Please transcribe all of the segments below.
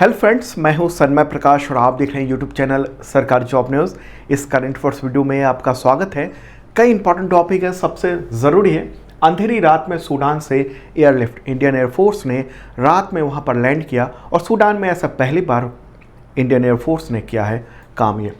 Hello friends, मैं हूं सन्मय प्रकाश और आप देख रहे हैं यूट्यूब चैनल सरकारी जॉब न्यूज़। इस करंट अफेयर्स वीडियो में आपका स्वागत है। कई इंपॉर्टेंट टॉपिक है, सबसे ज़रूरी है अंधेरी रात में सूडान से एयरलिफ्ट। इंडियन एयरफोर्स ने रात में वहां पर लैंड किया और सूडान में ऐसा पहली बार इंडियन एयरफोर्स ने किया है काम। ये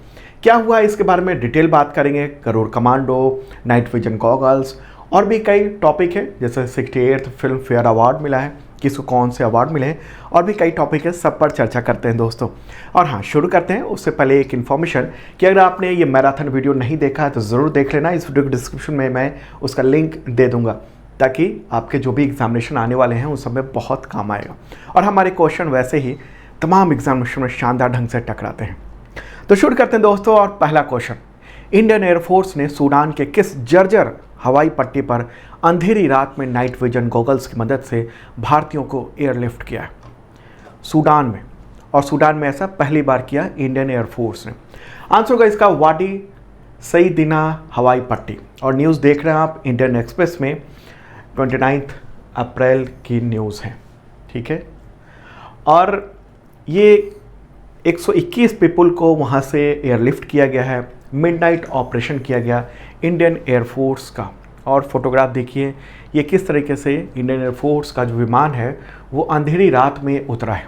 क्या हुआ इसके बारे में डिटेल बात करेंगे। Garud commando, night vision goggles और भी कई टॉपिक है, जैसे 68th फिल्म फेयर अवार्ड मिला है, किसको कौन से अवार्ड मिले हैं, और भी कई टॉपिक है, सब पर चर्चा करते हैं दोस्तों। और हाँ, शुरू करते हैं उससे पहले एक इन्फॉर्मेशन कि अगर आपने ये मैराथन वीडियो नहीं देखा है तो ज़रूर देख लेना। इस वीडियो के डिस्क्रिप्शन में मैं उसका लिंक दे दूंगा ताकि आपके जो भी एग्जामिनेशन आने वाले हैं उन सब में बहुत काम आएगा। और हमारे क्वेश्चन वैसे ही तमाम एग्जामिनेशन में शानदार ढंग से टकराते हैं। तो शुरू करते हैं दोस्तों। और पहला क्वेश्चन, इंडियन एयरफोर्स ने सूडान के किस जर्जर हवाई पट्टी पर अंधेरी रात में नाइट विजन गॉगल्स की मदद से भारतीयों को एयरलिफ्ट किया है? सूडान में, और सूडान में ऐसा पहली बार किया इंडियन एयरफोर्स ने। आंसर होगा इसका वाडी सईदीना हवाई पट्टी। और न्यूज़ देख रहे हैं आप इंडियन एक्सप्रेस में, 29 अप्रैल की न्यूज़ है, ठीक है। और ये 121 पीपल को वहाँ से एयरलिफ्ट किया गया है। मिडनाइट ऑपरेशन किया गया इंडियन एयरफोर्स का। और फोटोग्राफ देखिए, ये किस तरीके से इंडियन एयरफोर्स का जो विमान है वो अंधेरी रात में उतरा है।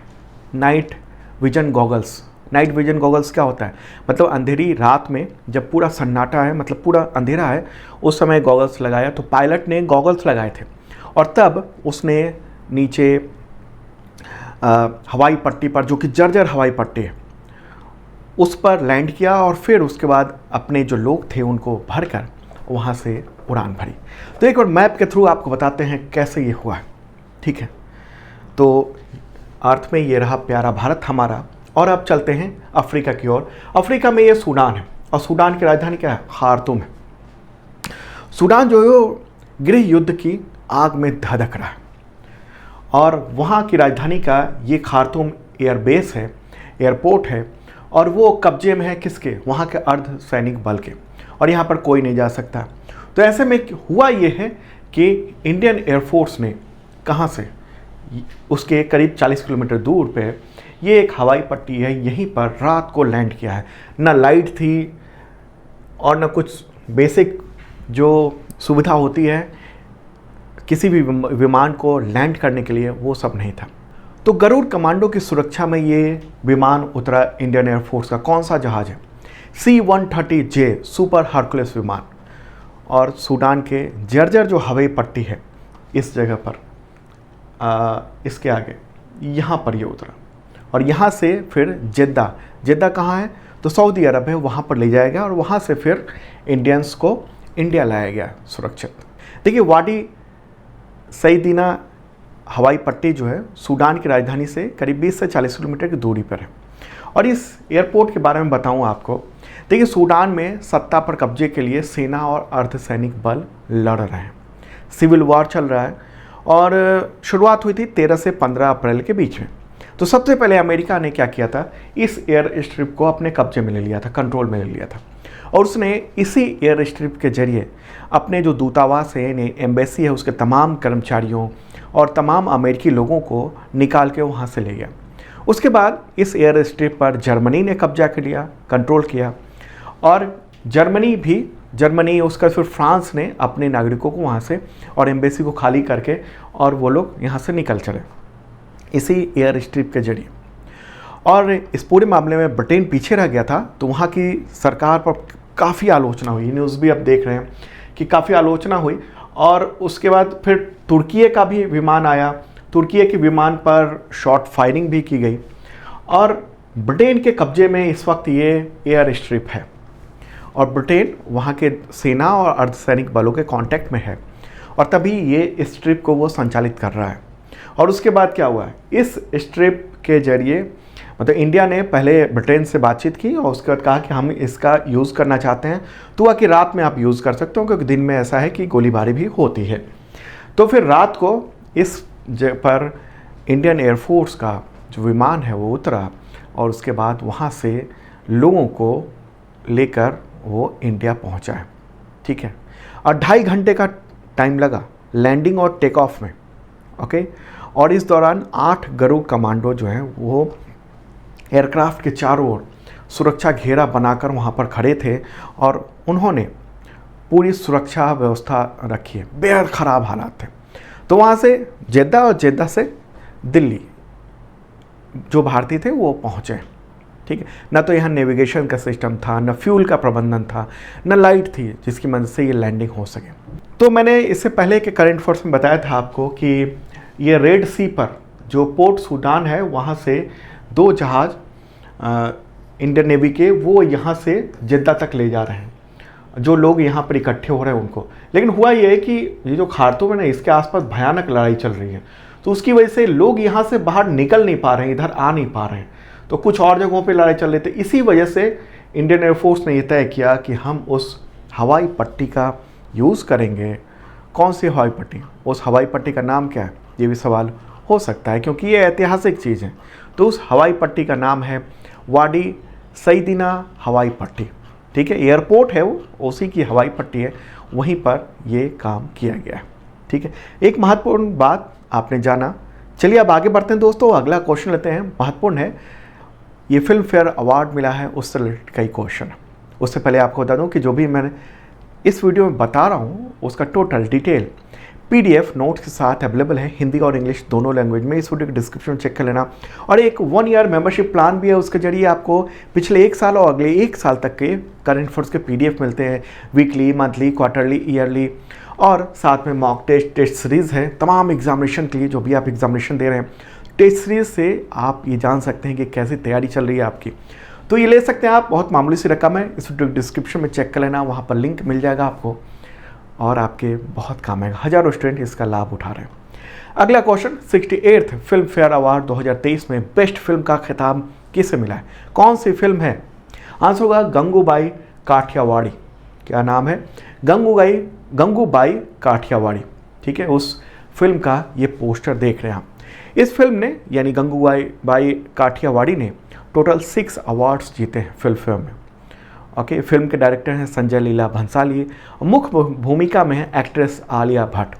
Night vision goggles, night vision goggles क्या होता है? मतलब अंधेरी रात में जब पूरा सन्नाटा है, मतलब पूरा अंधेरा है, उस समय गॉगल्स लगाया। तो पायलट ने गॉगल्स लगाए थे और तब उसने नीचे हवाई पट्टी पर, जो कि जर्जर हवाई पट्टी है, उस पर लैंड किया और फिर उसके बाद अपने जो लोग थे उनको भरकर वहाँ से उड़ान भरी। तो एक बार मैप के थ्रू आपको बताते हैं कैसे ये हुआ है, ठीक है। तो अर्थ में ये रहा प्यारा भारत हमारा। और अब चलते हैं अफ्रीका की ओर। अफ्रीका में ये सूडान है और सूडान की राजधानी क्या है? खार्तूम है। सूडान जो है गृह युद्ध की आग में धधक रहा है और वहाँ की राजधानी का ये खार्तूम एयरबेस है, एयरपोर्ट है, और वो कब्जे में है किसके? वहाँ के अर्ध सैनिक बल के, और यहाँ पर कोई नहीं जा सकता। तो ऐसे में हुआ ये है कि इंडियन एयरफोर्स ने कहाँ से, उसके करीब 40 किलोमीटर दूर पे ये एक हवाई पट्टी है, यहीं पर रात को लैंड किया है। ना लाइट थी और ना कुछ बेसिक जो सुविधा होती है किसी भी विमान को लैंड करने के लिए, वो सब नहीं था। तो गरुड़ कमांडो की सुरक्षा में ये विमान उतरा इंडियन एयरफोर्स का। कौन सा जहाज है? C-130J सुपर हरकुलस विमान। और सूडान के जर्जर जो हवाई पट्टी है इस जगह पर, इसके आगे यहाँ पर ये उतरा और यहाँ से फिर जेद्दा, जेद्दा कहाँ है? तो सऊदी अरब है, वहाँ पर ले जाया गया और वहाँ से फिर इंडियंस को इंडिया लाया गया सुरक्षित। देखिए, वाडी सईदीना हवाई पट्टी जो है सूडान की राजधानी से करीब 20 से 40 किलोमीटर की दूरी पर है। और इस एयरपोर्ट के बारे में बताऊं आपको, देखिए सूडान में सत्ता पर कब्जे के लिए सेना और अर्धसैनिक बल लड़ रहे हैं। सिविल वॉर चल रहा है और शुरुआत हुई थी 13 से 15 अप्रैल के बीच में। तो सबसे पहले अमेरिका ने क्या किया था? इस एयर स्ट्रिप को अपने कब्जे में ले लिया था, कंट्रोल में ले लिया था। और उसने इसी एयर स्ट्रिप के जरिए अपने जो दूतावास है, एम्बेसी है, उसके तमाम कर्मचारियों और तमाम अमेरिकी लोगों को निकाल के वहाँ से ले गया। उसके बाद इस एयर स्ट्रिप पर जर्मनी ने कब्जा कर लिया, कंट्रोल किया। और जर्मनी उसका फिर फ्रांस ने अपने नागरिकों को वहाँ से और एम्बेसी को खाली करके और वो लोग यहाँ से निकल चले इसी एयर स्ट्रिप के जरिए। और इस पूरे मामले में ब्रिटेन पीछे रह गया था। तो वहाँ की सरकार पर काफ़ी आलोचना हुई, न्यूज़ भी अब देख रहे हैं कि काफ़ी आलोचना हुई। और उसके बाद फिर तुर्की का भी विमान आया, तुर्की के विमान पर शॉट फायरिंग भी की गई। और ब्रिटेन के कब्जे में इस वक्त ये एयर स्ट्रिप है और ब्रिटेन वहाँ के सेना और अर्धसैनिक बलों के कांटेक्ट में है और तभी ये स्ट्रिप को वो संचालित कर रहा है। और उसके बाद क्या हुआ है? इस स्ट्रिप के जरिए मतलब इंडिया ने पहले ब्रिटेन से बातचीत की और उसके बाद कहा कि हम इसका यूज़ करना चाहते हैं। तो हुआ कि रात में आप यूज़ कर सकते हो क्योंकि दिन में ऐसा है कि गोलीबारी भी होती है। तो फिर रात को इस पर इंडियन एयरफोर्स का जो विमान है वो उतरा और उसके बाद वहाँ से लोगों को लेकर वो इंडिया पहुँचा है, ठीक है। और 2.5 घंटे का टाइम लगा लैंडिंग और टेक ऑफ में, ओके। और इस दौरान 8 गरुड़ कमांडो जो हैं वो एयरक्राफ्ट के चारों ओर सुरक्षा घेरा बनाकर वहाँ पर खड़े थे और उन्होंने पूरी सुरक्षा व्यवस्था रखी है। बेहद ख़राब हालात थे। तो वहाँ से जेद्दा और जेद्दा से दिल्ली जो भारतीय थे वो पहुँचे। ठीक है, ना तो यहाँ नेविगेशन का सिस्टम था, न फ्यूल का प्रबंधन था, न लाइट थी जिसकी मदद से ये लैंडिंग हो सके। तो मैंने इससे पहले के करंट अफेयर्स में बताया था आपको कि ये रेड सी पर जो पोर्ट सूडान है वहाँ से 2 जहाज़ इंडियन नेवी के वो यहाँ से जेद्दा तक ले जा रहे हैं, जो लोग यहाँ पर इकट्ठे हो रहे हैं उनको। लेकिन हुआ ये है कि ये जो खार्तूम है ना, इसके आसपास भयानक लड़ाई चल रही है, तो उसकी वजह से लोग यहाँ से बाहर निकल नहीं पा रहे हैं, इधर आ नहीं पा रहे हैं। तो कुछ और जगहों पे लड़ाई चल रही थी। इसी वजह से इंडियन एयरफोर्स ने यह तय किया कि हम उस हवाई पट्टी का यूज़ करेंगे। कौन सी हवाई पट्टी? उस हवाई पट्टी का नाम क्या है, ये भी सवाल हो सकता है, क्योंकि ये ऐतिहासिक चीज़ है। तो उस हवाई पट्टी का नाम है वाडी सईदीना हवाई पट्टी। ठीक है, एयरपोर्ट है वो, उसी की हवाई पट्टी है, वहीं पर ये काम किया गया है। ठीक है, एक महत्वपूर्ण बात आपने जाना। चलिए अब आगे बढ़ते हैं दोस्तों, अगला क्वेश्चन लेते हैं, महत्वपूर्ण है। ये फिल्म फेयर अवार्ड मिला है, उससे रिलेटेड कई क्वेश्चन। उससे पहले आपको बता दूं कि जो भी मैंने इस वीडियो में बता रहा हूँ उसका टोटल डिटेल PDF नोट्स के साथ अवेलेबल है, हिंदी और इंग्लिश दोनों लैंग्वेज में। इस वीडियो के डिस्क्रिप्शन में चेक कर लेना। और एक 1 ईयर मेंबरशिप प्लान भी है, उसके जरिए आपको पिछले 1 साल और अगले 1 साल तक के करंट अफेयर्स के PDF मिलते हैं, वीकली, मंथली, क्वार्टरली, ईयरली, और साथ में मॉक टेस्ट सीरीज़ है तमाम एग्जामिनेशन के लिए। जो भी आप एग्जामिनेशन दे रहे हैं, टेस्ट सीरीज से आप ये जान सकते हैं कि कैसी तैयारी चल रही है आपकी। तो ये ले सकते हैं आप, बहुत मामूली सी रकम है। इस वीडियो डिस्क्रिप्शन में चेक कर लेना, वहाँ पर लिंक मिल जाएगा आपको और आपके बहुत काम आएगा। हज़ारों स्टूडेंट इसका लाभ उठा रहे हैं। अगला question, 68th film fair award 2023 में बेस्ट फिल्म का खिताब किसे मिला है? कौन सी फिल्म है? आंसर होगा गंगूबाई काठियावाड़ी। क्या नाम है? गंगूबाई काठियावाड़ी। ठीक है, उस फिल्म का ये पोस्टर देख रहे हैं आप। इस फिल्म ने यानी गंगूबाई काठियावाड़ी ने टोटल 6 अवार्ड्स जीते हैं फिल्म फेयर में। ओके, फिल्म के डायरेक्टर हैं संजय लीला भंसाली। मुख्य भूमिका में है एक्ट्रेस आलिया भट्ट।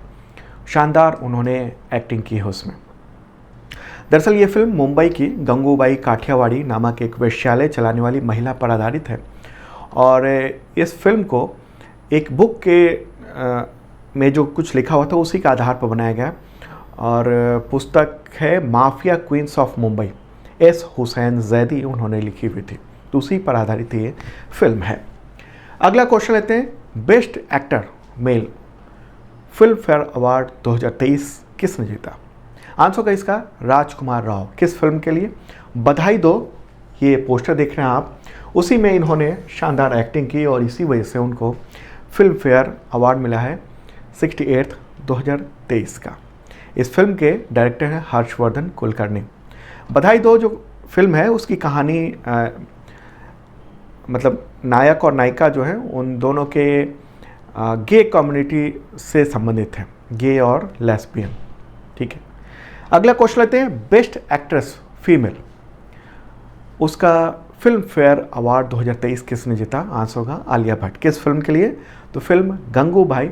शानदार उन्होंने एक्टिंग की है उसमें। दरअसल ये फिल्म मुंबई की गंगूबाई काठियावाड़ी नामक एक वेश्यालय चलाने वाली महिला पर आधारित है। और इस फिल्म को एक बुक के में जो कुछ लिखा हुआ था उसी के आधार पर बनाया गया। और पुस्तक है mafia queens of Mumbai, S Hussain Zaidi उन्होंने लिखी हुई थी, तो उसी पर आधारित ये फिल्म है। अगला क्वेश्चन लेते हैं, best actor male film fair award 2023 किसने जीता? आंसर का इसका राजकुमार राव। किस फिल्म के लिए? बधाई दो। ये पोस्टर देख रहे हैं आप, उसी में इन्होंने शानदार एक्टिंग की और इसी वजह से उनको फिल्म फेयर अवार्ड मिला है 68 2023 का। इस फिल्म के डायरेक्टर हैं हर्षवर्धन कुलकर्णी। बधाई दो जो फिल्म है उसकी कहानी मतलब नायक और नायिका जो है उन दोनों के गे कम्युनिटी से संबंधित है, गे और लेस्बियन। ठीक है, अगला क्वेश्चन लेते हैं, बेस्ट एक्ट्रेस फीमेल, उसका फिल्म फेयर अवार्ड 2023 किसने जीता? आंसर होगा आलिया भट्ट। किस फिल्म के लिए? तो फिल्म गंगूबाई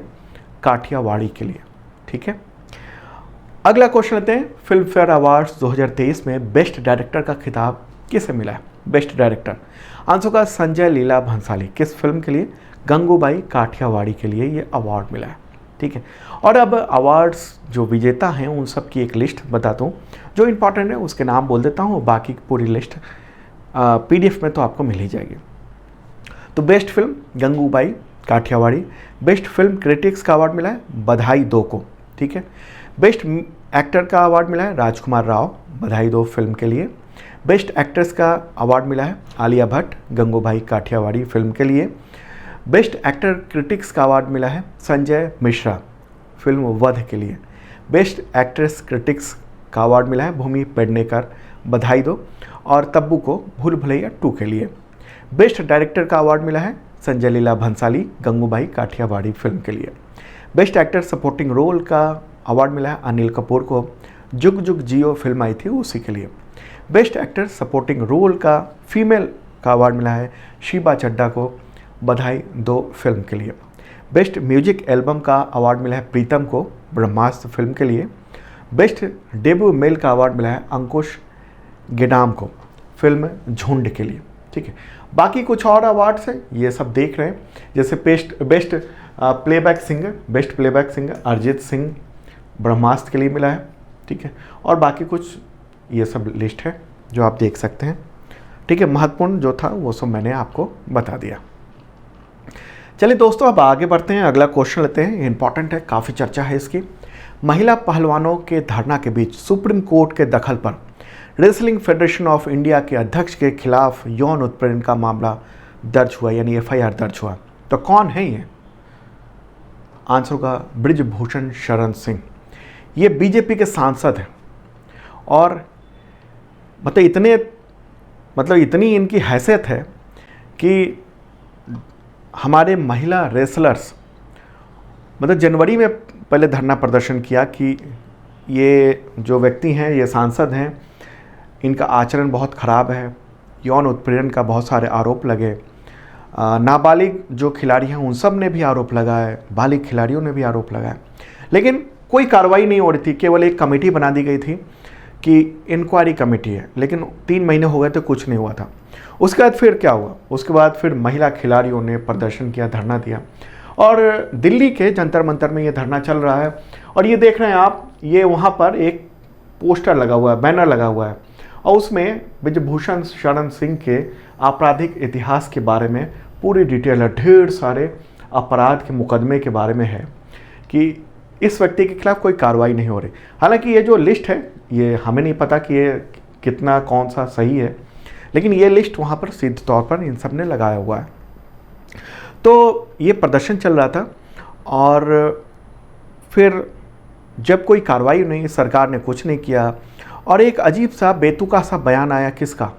काठियावाड़ी के लिए। ठीक है, अगला क्वेश्चन लेते हैं, फिल्म फेयर अवार्ड्स 2023 में बेस्ट डायरेक्टर का खिताब किसे मिला है? बेस्ट डायरेक्टर आंसर का संजय लीला भंसाली। किस फिल्म के लिए? गंगूबाई काठियावाड़ी के लिए ये अवार्ड मिला है। ठीक है, और अब अवार्ड्स जो विजेता हैं उन सब की एक लिस्ट बताता हूँ, जो इंपॉर्टेंट है उसके नाम बोल देता हूँ, बाकी पूरी लिस्ट PDF में तो आपको मिल ही जाएगी। तो best film Gangubai Kathiawadi. Best film critics का अवार्ड मिला है बधाई दो को। ठीक है, बेस्ट एक्टर का अवार्ड मिला है राजकुमार राव, बधाई दो फिल्म के लिए। बेस्ट एक्ट्रेस का अवार्ड मिला है आलिया भट्ट, गंगूबाई काठियावाड़ी फिल्म के लिए। बेस्ट एक्टर क्रिटिक्स का अवार्ड मिला है संजय मिश्रा, फिल्म वध के लिए। बेस्ट एक्ट्रेस क्रिटिक्स का अवार्ड मिला है भूमि पेडनेकर, बधाई दो और तब्बू को भूल भुलैया 2 के लिए। बेस्ट डायरेक्टर का अवार्ड मिला है संजय लीला भंसाली, गंगूबाई काठियावाड़ी फिल्म के लिए। बेस्ट एक्टर सपोर्टिंग रोल का अवार्ड मिला है अनिल कपूर को, जुग जुग जियो फिल्म आई थी उसी के लिए। बेस्ट एक्टर सपोर्टिंग रोल का फीमेल का अवार्ड मिला है शीबा चड्ढा को, बधाई दो फिल्म के लिए। बेस्ट म्यूजिक एल्बम का अवार्ड मिला है प्रीतम को, ब्रह्मास्त्र फिल्म के लिए। बेस्ट डेब्यू मेल का अवार्ड मिला है अंकुश गिडाम को, फिल्म झुंड के लिए। ठीक है, बाकी कुछ और अवार्ड्स हैं ये सब देख रहे हैं, जैसे best playback singer Arijit Singh Brahmastra के लिए मिला है। ठीक है, और बाकी कुछ ये सब लिस्ट है जो आप देख सकते हैं। ठीक है, महत्वपूर्ण जो था वो सब मैंने आपको बता दिया। चलिए दोस्तों, अब आगे बढ़ते हैं, अगला क्वेश्चन लेते हैं, इंपॉर्टेंट है, काफ़ी चर्चा है इसकी। महिला पहलवानों के धरना के बीच सुप्रीम कोर्ट के दखल पर रेसलिंग फेडरेशन ऑफ इंडिया के अध्यक्ष के खिलाफ यौन उत्पीड़न का मामला दर्ज हुआ, यानी FIR दर्ज हुआ। तो कौन है ये? आंसर होगा ब्रिजभूषण शरण सिंह। ये बीजेपी के सांसद हैं और इतनी इनकी हैसियत है कि हमारे महिला रेसलर्स जनवरी में पहले धरना प्रदर्शन किया कि ये जो व्यक्ति हैं, ये सांसद हैं, इनका आचरण बहुत ख़राब है, यौन उत्पीड़न का बहुत सारे आरोप लगे। नाबालिग जो खिलाड़ी हैं उन सब ने भी आरोप लगाए, बालिग खिलाड़ियों ने भी आरोप लगाए, लेकिन कोई कार्रवाई नहीं हो रही थी। केवल एक कमेटी बना दी गई थी कि इंक्वायरी कमेटी है, लेकिन 3 महीने हो गए तो कुछ नहीं हुआ था। उसके बाद फिर क्या हुआ? उसके बाद फिर महिला खिलाड़ियों ने प्रदर्शन किया, धरना दिया, और दिल्ली के जंतर मंतर में ये धरना चल रहा है। और ये देख रहे हैं आप, ये वहाँ पर एक पोस्टर लगा हुआ है, बैनर लगा हुआ है, और उसमें ब्रिजभूषण शरण सिंह के आपराधिक इतिहास के बारे में पूरी डिटेल है, ढेर सारे अपराध के मुकदमे के बारे में है कि इस व्यक्ति के खिलाफ कोई कार्रवाई नहीं हो रही। हालांकि ये जो लिस्ट है, ये हमें नहीं पता कि ये कितना कौन सा सही है, लेकिन ये लिस्ट वहाँ पर सिद्ध तौर पर इन सब ने लगाया हुआ है। तो ये प्रदर्शन चल रहा था, और फिर जब कोई कार्रवाई नहीं, सरकार ने कुछ नहीं किया, और एक अजीब सा बेतुका सा बयान आया, किसका?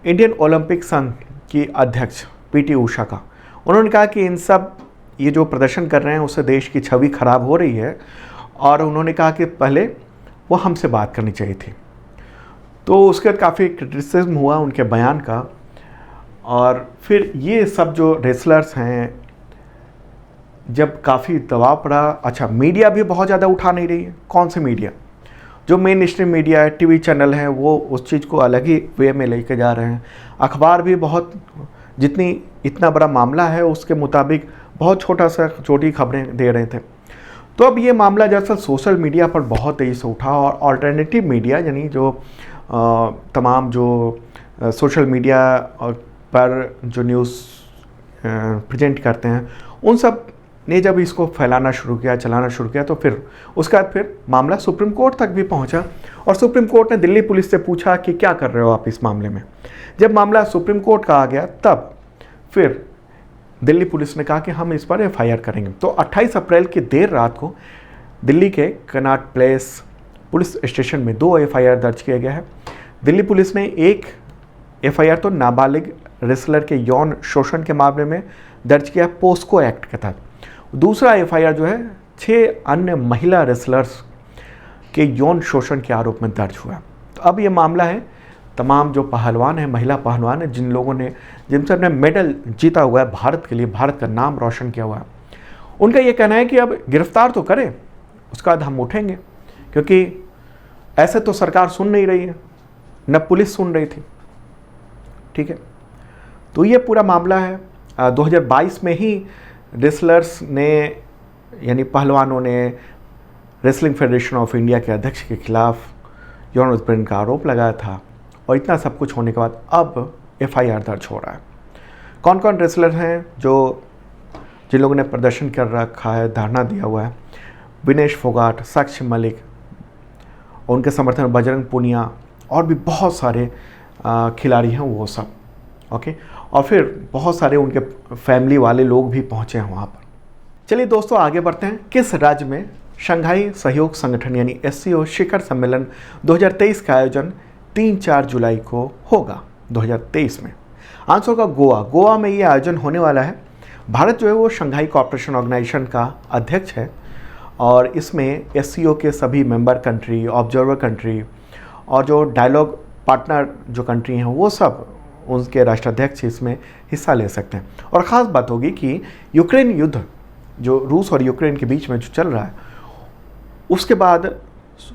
इंडियन ओलंपिक संघ की अध्यक्ष PT उषा का। उन्होंने कहा कि इन सब ये जो प्रदर्शन कर रहे हैं उससे देश की छवि खराब हो रही है, और उन्होंने कहा कि पहले वो हमसे बात करनी चाहिए थी। तो उसके बाद काफ़ी क्रिटिसिज्म हुआ उनके बयान का, और फिर ये सब जो रेसलर्स हैं, जब काफ़ी दबाव पड़ा, अच्छा मीडिया भी बहुत ज़्यादा उठा नहीं रही है। कौन से मीडिया? जो मेन स्ट्रीम मीडिया है, TV चैनल हैं, वो उस चीज़ को अलग ही वे में लेके जा रहे हैं। अखबार भी बहुत, इतना बड़ा मामला है उसके मुताबिक बहुत छोटी खबरें दे रहे थे। तो अब ये मामला दरअसल सोशल मीडिया पर बहुत तेज़ी से उठा, और ऑल्टरनेटिव मीडिया, यानी जो तमाम जो सोशल मीडिया पर जो न्यूज़ प्रेजेंट करते हैं, उन सब ने जब इसको फैलाना शुरू किया, चलाना शुरू किया, तो फिर उसके बाद फिर मामला सुप्रीम कोर्ट तक भी पहुंचा, और सुप्रीम कोर्ट ने दिल्ली पुलिस से पूछा कि क्या कर रहे हो आप इस मामले में। जब मामला सुप्रीम कोर्ट का आ गया, तब फिर दिल्ली पुलिस ने कहा कि हम इस पर FIR करेंगे। तो 28 अप्रैल की देर रात को दिल्ली के कनॉट प्लेस पुलिस स्टेशन में 2 FIR दर्ज किया गया है। दिल्ली पुलिस ने एक FIR तो नाबालिग रेसलर के यौन शोषण के मामले में दर्ज किया पोस्को एक्ट के तहत। दूसरा FIR जो है 6 अन्य महिला रेसलर्स के यौन शोषण के आरोप में दर्ज हुआ। तो अब ये मामला है, तमाम जो पहलवान हैं, महिला पहलवान हैं, जिनसे अपने मेडल जीता हुआ है भारत के लिए, भारत का नाम रोशन किया हुआ है, उनका ये कहना है कि अब गिरफ्तार तो करें, उसके बाद हम उठेंगे, क्योंकि ऐसे तो सरकार सुन नहीं रही है, न पुलिस सुन रही थी। ठीक है, तो ये पूरा मामला है। 2022 में ही रेसलर्स ने, यानी पहलवानों ने रेसलिंग फेडरेशन ऑफ इंडिया के अध्यक्ष के खिलाफ यौन उत्पीड़न का आरोप लगाया था, और इतना सब कुछ होने के बाद अब FIR दर्ज हो रहा है। कौन कौन रेसलर हैं जिन लोगों ने प्रदर्शन कर रखा है, धरना दिया हुआ है? विनेश फोगाट, साक्षी मलिक, उनके समर्थन में बजरंग पुनिया, और भी बहुत सारे खिलाड़ी हैं वो सब। ओके, और फिर बहुत सारे उनके फैमिली वाले लोग भी पहुंचे हैं वहाँ पर। चलिए दोस्तों, आगे बढ़ते हैं। किस राज्य में शंघाई सहयोग संगठन यानी SCO शिखर सम्मेलन 2023 का आयोजन 3-4 जुलाई को होगा 2023 में? आंसर होगा गोवा। गोवा में ये आयोजन होने वाला है। भारत जो है वो शंघाई कोऑपरेशन ऑर्गेनाइजेशन का अध्यक्ष है, और इसमें SCO के सभी मेंबर कंट्री, ऑब्जर्वर कंट्री, और जो डायलॉग पार्टनर जो कंट्री हैं वो सब, उनके राष्ट्राध्यक्ष इसमें हिस्सा ले सकते हैं। और ख़ास बात होगी कि यूक्रेन युद्ध जो रूस और यूक्रेन के बीच में जो चल रहा है, उसके बाद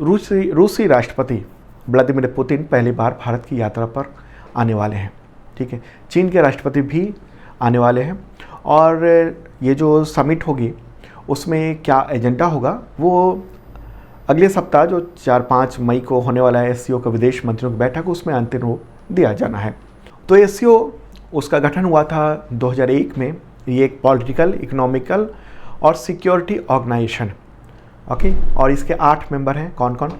रूसी राष्ट्रपति व्लादिमीर पुतिन पहली बार भारत की यात्रा पर आने वाले हैं। ठीक है, चीन के राष्ट्रपति भी आने वाले हैं और ये जो समिट होगी उसमें क्या एजेंडा होगा वो अगले सप्ताह जो 4-5 मई को होने वाला है एससीओ का विदेश मंत्रियों की बैठक, उसमें अंतिम रूप दिया जाना है। तो एससीओ उसका गठन हुआ था 2001 में। ये एक पॉलिटिकल, इकोनॉमिकल और सिक्योरिटी ऑर्गेनाइजेशन, ओके। और इसके 8 मेंबर हैं। कौन कौन?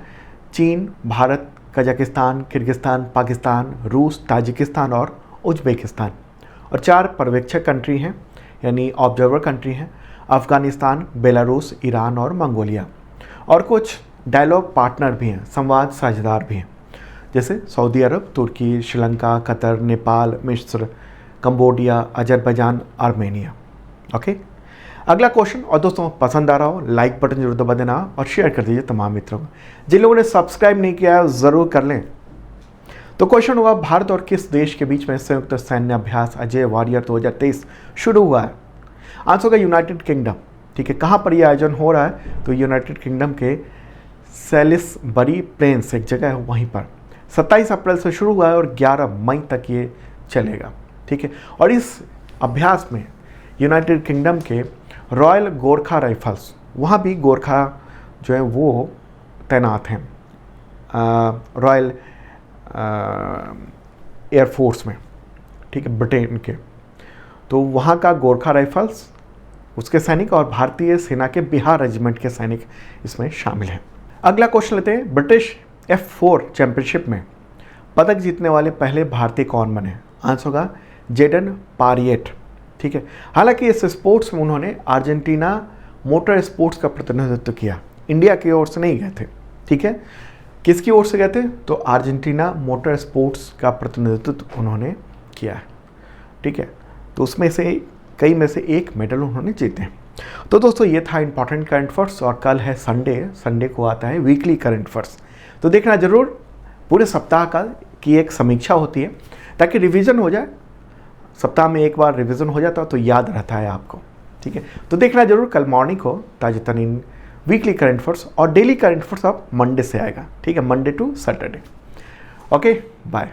चीन, भारत, कजाकिस्तान, किर्गिस्तान, पाकिस्तान, रूस, ताजिकिस्तान और उज्बेकिस्तान। और 4 पर्यवेक्षक कंट्री हैं यानी ऑब्जर्वर कंट्री हैं, अफ़गानिस्तान, बेलारूस, ईरान और मंगोलिया। और कुछ डायलॉग पार्टनर भी हैं, संवाद साझेदार भी हैं, जैसे सऊदी अरब, तुर्की, श्रीलंका, कतर, नेपाल, मिस्र, कंबोडिया, अजरबैजान, आर्मेनिया। ओके, अगला क्वेश्चन। और दोस्तों पसंद आ रहा हो लाइक बटन जरूर दबा देना और शेयर कर दीजिए तमाम मित्रों को। जिन लोगों ने सब्सक्राइब नहीं किया है ज़रूर कर लें। तो क्वेश्चन हुआ, भारत और किस देश के बीच में संयुक्त सैन्य अभ्यास अजय वॉरियर 2023 शुरू हुआ है? आंसर होगा यूनाइटेड किंगडम। ठीक है, कहाँ पर यह आयोजन हो रहा है? तो यूनाइटेड किंगडम के सेलिसबरी प्लेन्स एक जगह है, वहीं पर 27 अप्रैल से शुरू हुआ है और 11 मई तक ये चलेगा। ठीक है, और इस अभ्यास में यूनाइटेड किंगडम के रॉयल गोरखा राइफल्स, वहाँ भी गोरखा जो है वो तैनात हैं रॉयल एयरफोर्स में। ठीक है, ब्रिटेन के। तो वहाँ का गोरखा राइफल्स, उसके सैनिक और भारतीय सेना के बिहार रेजिमेंट के सैनिक इसमें शामिल हैं। अगला क्वेश्चन लेते हैं, ब्रिटिश F4 चैंपियनशिप में पदक जीतने वाले पहले भारतीय कौन बने? आंसर होगा जेडन पारिएट। ठीक है, हालांकि इस स्पोर्ट्स में उन्होंने अर्जेंटीना मोटर स्पोर्ट्स का प्रतिनिधित्व किया, इंडिया की ओर से नहीं गए थे। ठीक है, किसकी ओर से गए थे? तो अर्जेंटीना मोटर स्पोर्ट्स का प्रतिनिधित्व उन्होंने किया है। ठीक है, तो उसमें से कई में से एक मेडल उन्होंने जीते हैं। तो दोस्तों ये था इंपॉर्टेंट करंट अफेयर्स और कल है संडे को आता है वीकली करंट अफेयर्स। तो देखना जरूर, पूरे सप्ताह का की एक समीक्षा होती है ताकि रिवीजन हो जाए। सप्ताह में एक बार रिवीजन हो जाता है तो याद रहता है आपको। ठीक है, तो देखना जरूर कल मॉर्निंग को ताज़ा तरीन वीकली करंट अफेयर्स और डेली करंट अफेयर्स अब मंडे से आएगा। ठीक है, Monday to Saturday. Okay, bye.